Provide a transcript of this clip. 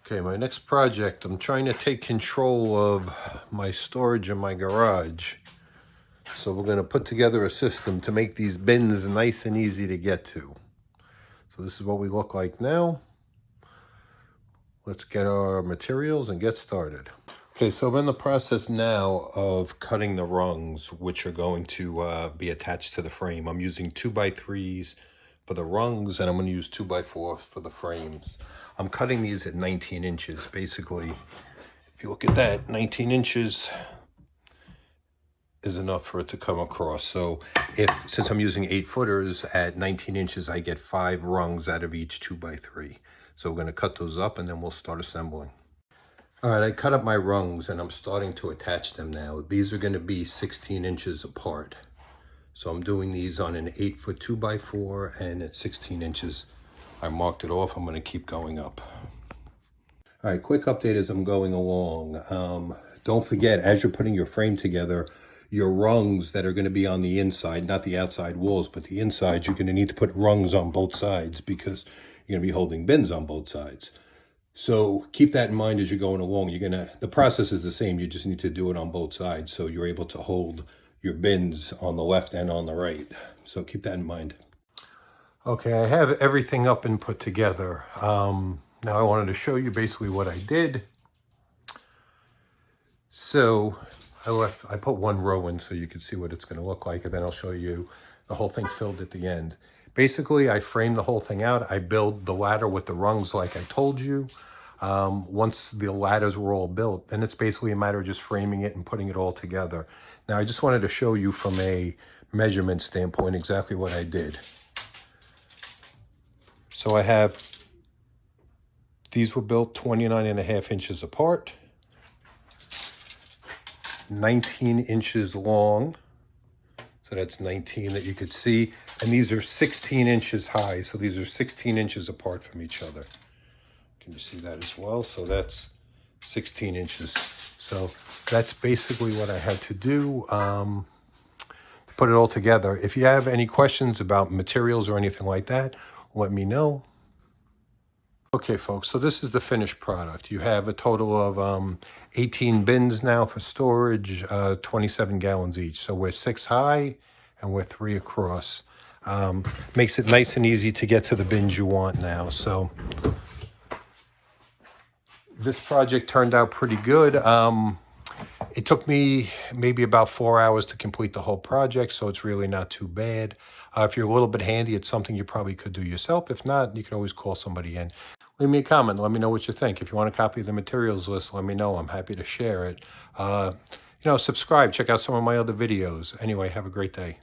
Okay, my next project, I'm trying to take control of my storage in my garage. So we're going to put together a system to make these bins nice and easy to get to. So this is what we look like now. Let's get our materials and get started. Okay, so I'm in the process now of cutting the rungs, which are going to be attached to the frame. I'm using 2x3s for the rungs, and I'm going to use 2x4s for the frames. I'm cutting these at 19 inches. Basically, if you look at that, 19 inches is enough for it to come across. So since I'm using 8-footers at 19 inches, I get 5 rungs out of each 2x3. So we're going to cut those up and then we'll start assembling. All right, I cut up my rungs and I'm starting to attach them now. These are going to be 16 inches apart. So I'm doing these on an 8-foot 2x4, and at 16 inches, I marked it off. I'm going to keep going up. All right, quick update as I'm going along. Don't forget, as you're putting your frame together, your rungs that are going to be on the inside, not the outside walls, but the inside, you're going to need to put rungs on both sides because you're going to be holding bins on both sides. So keep that in mind as you're going along. The process is the same. You just need to do it on both sides so you're able to hold your bins on the left and on the right. So keep that in mind. Okay, I have everything up and put together. Now I wanted to show you basically what I did. So I put one row in so you can see what it's going to look like, and then I'll show you the whole thing filled at the end. Basically, I framed the whole thing out. I built the ladder with the rungs like I told you. Once the ladders were all built, then it's basically a matter of just framing it and putting it all together. Now, I just wanted to show you from a measurement standpoint exactly what I did. So I have, these were built 29.5 inches apart, 19 inches long. So that's 19 that you could see. And these are 16 inches high. So these are 16 inches apart from each other. Can you see that as well? So that's 16 inches. So that's basically what I had to do to put it all together. If you have any questions about materials or anything like that, let me know. Okay, folks, so this is the finished product. You have a total of 18 bins now for storage, 27 gallons each. So we're 6 high and we're 3 across. Makes it nice and easy to get to the bins you want now. So this project turned out pretty good. It took me maybe about 4 hours to complete the whole project, so it's really not too bad. If you're a little bit handy, it's something you probably could do yourself. If not, you can always call somebody in. Leave me a comment. Let me know what you think. If you want a copy of the materials list, let me know. I'm happy to share it. Subscribe. Check out some of my other videos. Anyway, have a great day.